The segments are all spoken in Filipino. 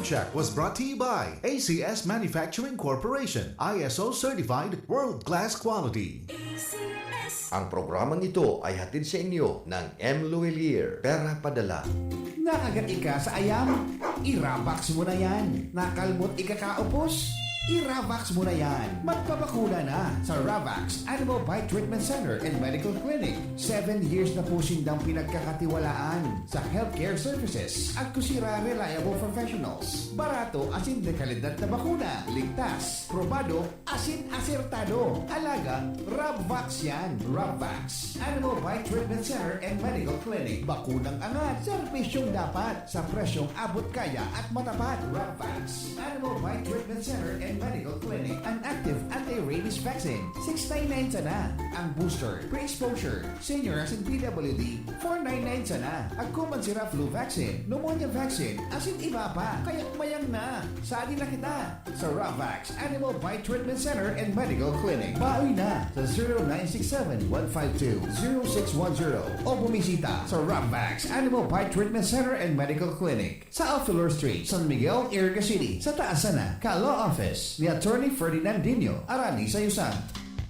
Sound Check was brought to you by ACS Manufacturing Corporation, ISO Certified World-Class Quality. Ang programang ito ay hatid sa inyo ng M. Luelier, Pera Padala. Nakagat ka sa ayam? Irabax mo na yan. Nakalmot ikakaupos? Iravax mo na yan. Magpapakuna na sa Ravax Animal Bite Treatment Center and Medical Clinic. 7 years na po sindang pinagkakatiwalaan sa healthcare services at kusira reliable professionals. Barato asin de kalidad na bakuna. Ligtas, probado, asin asertado. Alaga, Ravax yan. Ravax Animal Bite Treatment Center and Medical Clinic. Bakunang angat, serbisyong dapat sa presyong abot kaya at matapat. Ravax Animal Bite Treatment Center and Medical Clinic, an active anti-rabies vaccine. $699 sana. Ang booster, pre-exposure, senior as in PWD, $499 sana. Ang common sira flu vaccine, pneumonia vaccine, asin iba pa. Kaya't mayang na. Sali na kita sa Ravax Animal Bite Treatment Center and Medical Clinic. Bawi na sa 0967-152-0610 o bumisita sa Ravax Animal Bite Treatment Center and Medical Clinic sa Alfilor Street, San Miguel, Iriga City. Sa taas sana, Law Office ni Attorney Ferdinandinho Arani Sayusan.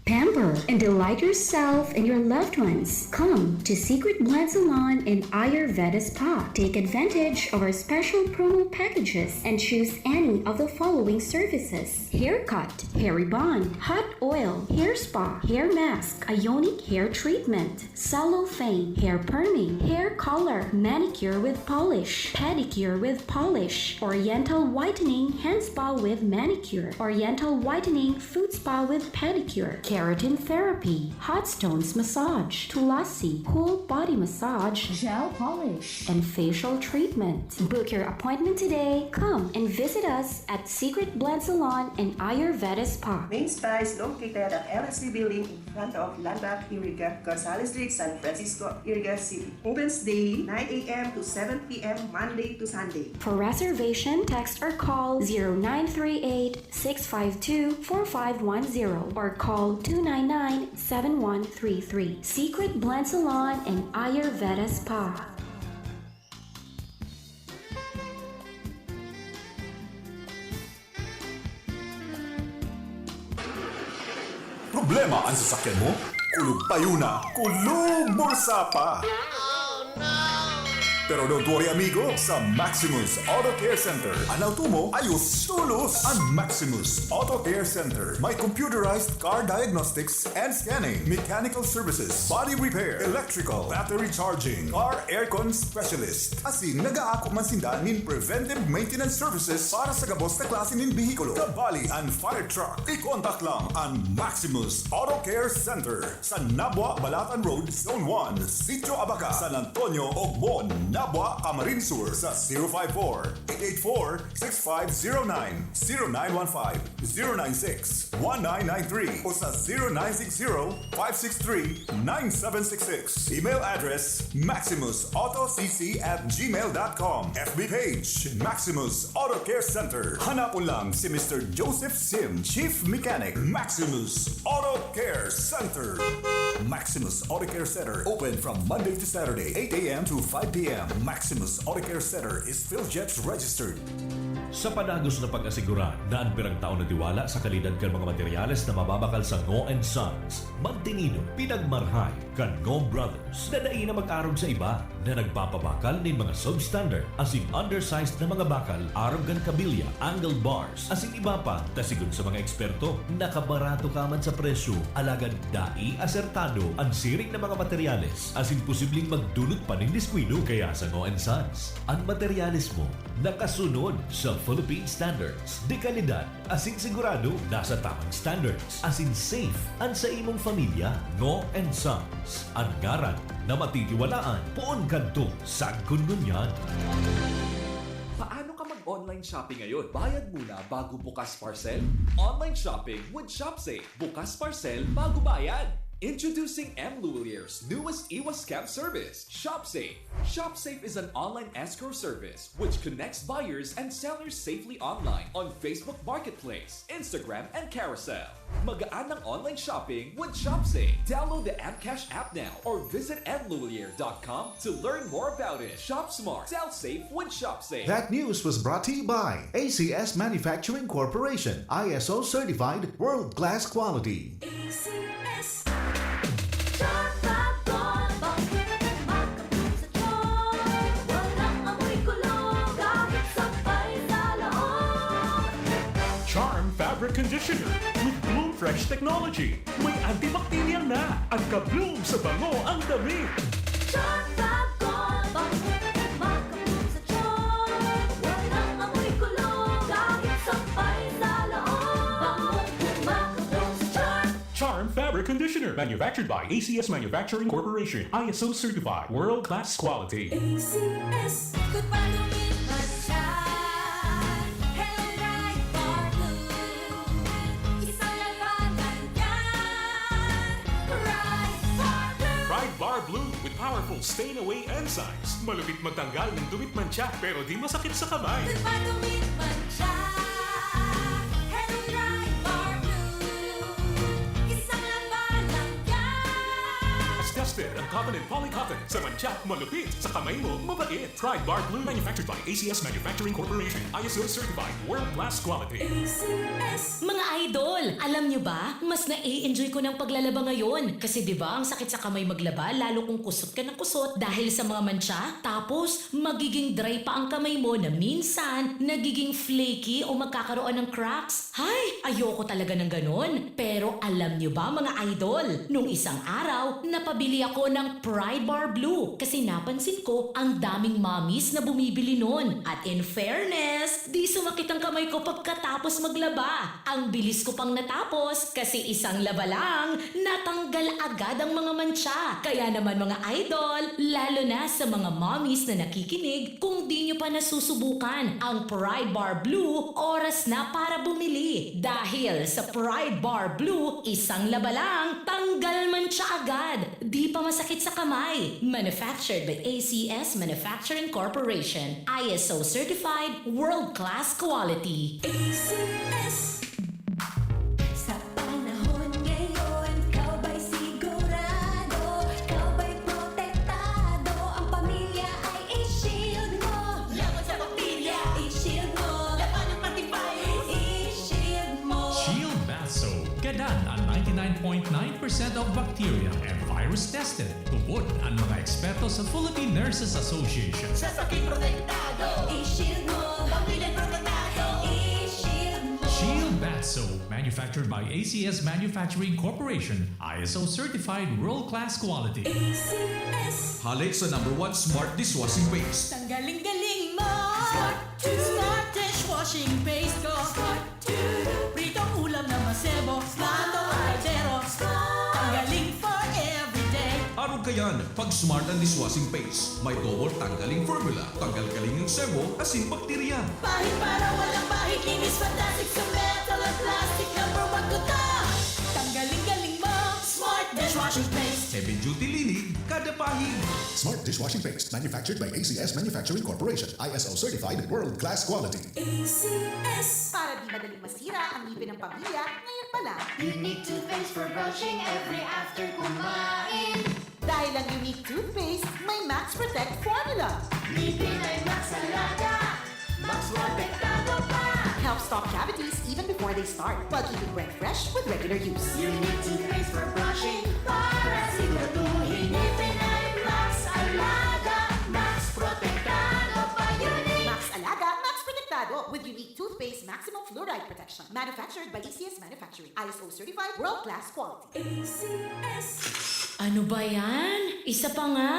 Pamper and delight yourself and your loved ones. Come to Secret Blend Salon in Ayurveda Spa. Take advantage of our special promo packages and choose any of the following services: haircut, hair rebond, hot oil, hair spa, hair mask, ionic hair treatment, cellophane, hair perming, hair color, manicure with polish, pedicure with polish, oriental whitening hand spa with manicure, oriental whitening foot spa with pedicure, keratin therapy, hot stones massage, tulasi, cool body massage, gel polish, and facial treatment. Book your appointment today. Come and visit us at Secret Blend Salon and Ayurveda Spa. Main Spa is located at LSD Building in front of Landmark Iriga, Gonzales Street, San Francisco, Iriga City. Opens daily 9 a.m. to 7 p.m. Monday to Sunday. For reservation, text or call 0938-652-4510 or call 299-7133. Secret Blend Salon and Ayurveda Spa. Problema ang sasakyan mo? Kulog tayo na! Kulog bursa pa! Pero don't worry amigo, sa Maximus Auto Care Center, ang auto mo ayos tulos! Ang Maximus Auto Care Center may computerized car diagnostics and scanning, mechanical services, body repair, electrical, battery charging, car aircon specialist. Asin nag-aako man sinda nin preventive maintenance services para sa gabos na klase nin bihikulo, kabali and fire truck. I-contact lang ang Maximus Auto Care Center sa Nabwa, Balatan Road, Zone 1, Sitio Abaca, San Antonio, Ogbon, Nabwa, Camarines Sur sa 054-884-6509, 0915-096-1993 o sa 0960-563-9766. Email address maximusautocc@gmail.com. FB page Maximus Auto Care Center. Hanapon lang si Mr. Joseph Sim, Chief Mechanic, Maximus Auto Care Center. Maximus Auto Care Center open from Monday to Saturday, 8 a.m. to 5 p.m. Maximus Auto Care Center is PhilJets registered. Sa panagos na pag-asigura na ang pirang taon na tiwala sa kalidad kan mga materyales na mababakal sa Ngo and Sons, magtinido, pinagmarhay kan Ngo Brothers na dai na mag-arog sa iba na nagpapabakal ng mga substandard as in undersized na mga bakal, arog kan kabilya, angle bars, as in iba pa, tasigon sa mga eksperto, nakabarato ka man sa presyo, alagad dai asertado ang siring na mga materyales as in posibleng magdulot pa ng diskwido kaya sa Ngo and Sons. Ang materyales mo nakasunod sa Philippine standards. De kalidad, asing sigurado nasa tamang standards. Asin safe ang sa imong pamilya. Ngo and Sons. Ang ngaran na matitiwalaan. Poon kanto sa Gungunyan. Paano ka mag-online shopping ngayon? Bayad muna bago bukas parcel? Online shopping with ShopSafe. Bukas parcel bago bayad. Introducing M. Luelier's newest iwas scam service, ShopSafe. ShopSafe is an online escrow service which connects buyers and sellers safely online on Facebook Marketplace, Instagram, and Carousel. Magaan ang online shopping with ShopSafe. Download the Amcash app now or visit mluelier.com to learn more about it. Shop smart, sell safe with ShopSafe. That news was brought to you by ACS Manufacturing Corporation, ISO certified world-class quality. ACS. Charm Fabric Conditioner with Bloom Fresh Technology. May antibacterial na at ka-bloom sa bango ang damit. Charm Fab makabloom sa charm. Walang amoy kulong kahit sampay sa loob. Makabloom sa charm. Charm Fabric Conditioner, manufactured by ACS Manufacturing Corporation, ISO certified, world-class quality. ACS. Good pandungin man siya. Hello, bright bar blue. Isang labanan yan. Bright bar blue. Bright Bar Blue with powerful stain-away enzymes. Malupit magtanggal ng dumit mancha pero di masakit sa kamay. Good pandungin man siya. Hello, bright bar blue. Isang labanan yan. As tested ang cotton and polycotton sa mancha, malupit sa kamay mo, mabait. Bright Bar Blue, manufactured by ACS Manufacturing Corporation, ISO certified, world-class quality. ACS. Mga idol, alam nyo ba, mas na-enjoy ko ng paglalaba ngayon. Kasi di ba ang sakit sa kamay maglaba, lalo kung kusot ka ng kusot dahil sa mga mancha. Tapos, magiging dry pa ang kamay mo na minsan, nagiging flaky o magkakaroon ng cracks. Hay, ayoko talaga ng ganon. Pero alam nyo ba mga idol, nung isang araw, napabili ako ng Pride Bar Blue. Kasi napansin ko, ang daming mommies na bumibili nun. At in fairness, di sumakit ang kamay ko pagkatapos maglaba. Ang bilis ko pang natapos kasi isang laba lang, natanggal agad ang mga mancha. Kaya naman mga idol, lalo na sa mga mommies na nakikinig, kung di nyo pa nasusubukan ang Pride Bar Blue, oras na para bumili. Dahil sa Pride Bar Blue, isang laba lang, tanggal mancha agad. Di pa masakit sa kamay. Manufactured by ACS Manufacturing Corporation, ISO certified, world-class quality. ACS. Sa panahon ngayon, ikaw ba'y sigurado? Ikaw ba'y protektado? Ang pamilya ay i-shield mo. Laban sa bakterya, i-shield mo. Laban ng matibay, i-shield mo. Shield Bath Soap. Gadan ang 99.9% of bacteria and virus tested. Tubod ang mga eksperto sa Philippine Nurses Association. Sa sakit protektado, i-shield mo. Pamilya protektado, i-shield mo. Shield Bath Soap, manufactured by ACS Manufacturing Corporation, ISO certified world-class quality. ACS. Halik sa #1 smart dishwashing paste. Tanggaling-galing mo! Smart to Smart dishwashing paste ko! Smart to Pritong ulam na masebo, plato kaldero. Tanggaling for everyday. Arog kayan, pag smart ang dishwashing paste, may double tanggaling formula. Tanggal-galing yung sebo, asin bakterya. Pahit para walang pahit, linis fantastic sa metal at plastic. #1 ko ta! Tanggaling-galing mo! Smart dishwashing paste. Heavy duty linig, kada pahig. Smart dishwashing paste, manufactured by ACS Manufacturing Corporation, ISO certified, world-class quality. ACS. Para di madaling masira ang ngipin ng pamilya, ngayon pa lang. Unique toothpaste for brushing every after kumain. Dahil ang unique toothpaste, may Max Protect formula. Ngipin ay Max Alaga. Max protektado pa. Helps stop cavities even before they start, while keeping breath fresh with regular use. Unique toothpaste for brushing para siguraduhin ngipin ay Max Alaga. Max protektado pa. Unique. Max Alaga, Max Protectado with unique toothpaste maximum fluoride protection. Manufactured by ACS Manufacturing, ISO certified, world-class quality. ACS. Ano ba yan? Isa pa nga.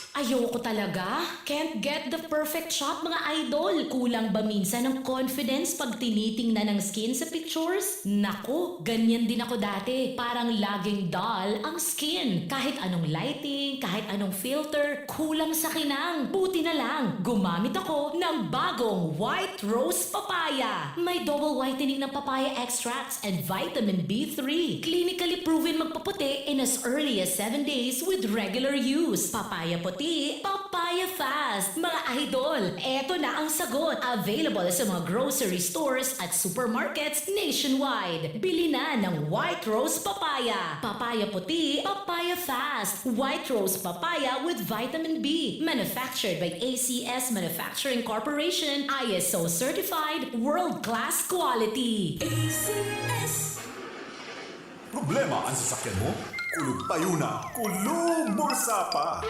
Ayoko talaga. Can't get the perfect shot, mga idol. Kulang ba minsan ng confidence pag tinitingnan ng skin sa pictures? Naku, ganyan din ako dati. Parang laging dull ang skin. Kahit anong lighting, kahit anong filter, kulang sa kinang. Buti na lang, gumamit ako ng bagong White Rose Papaya. May double whitening ng papaya extracts and vitamin B3. Clinically proven magpaputi in as early as 7 days with regular use. Papaya puti, papaya fast. Mga idol, eto na ang sagot. Available sa mga grocery stores at supermarkets nationwide. Bili na ng White Rose Papaya. Papaya puti, papaya fast. White Rose Papaya with vitamin B. Manufactured by ACS Manufacturing Corporation. ISO certified, world-class quality. ACS. Problema ang sasakyan mo? Kulog tayo na. Kulog bulsa pa.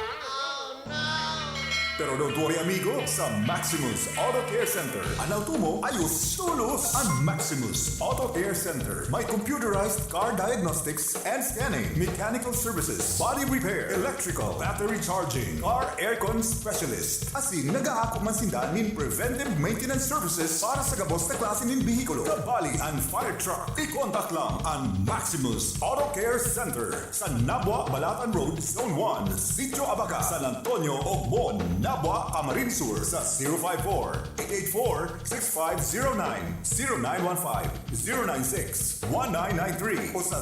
Pero don't worry amigo, sa Maximus Auto Care Center, ang auto mo ayos tulos. Ang Maximus Auto Care Center may computerized car diagnostics and scanning, mechanical services, body repair, electrical, battery charging, car aircon specialist. Asin nag-aako man sinda nin preventive maintenance services para sa gabos na klase nin bihikulo, kabali ang fire truck. I-contact lang ang Maximus Auto Care Center sa Nabwa, Balatan Road, Zone 1, Sitio Abaca, San Antonio, Ogbon, Nabwa, Camarines Sur sa 054-884-6509, 0915-096-1993 o sa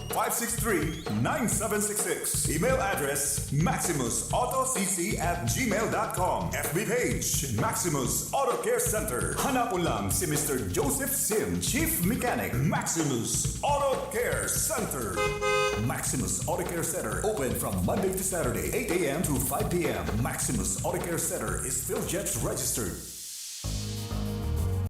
0960-563-9766. Email address maximusautocc@gmail.com. FB page Maximus Auto Care Center. Hanapon lang si Mr. Joseph Sim, Chief Mechanic, Maximus Auto Care Center. Maximus Auto Care Center open from Monday to Saturday, 8 a.m. to 5 p.m. Maximus Auto Care Center is PhilJets registered.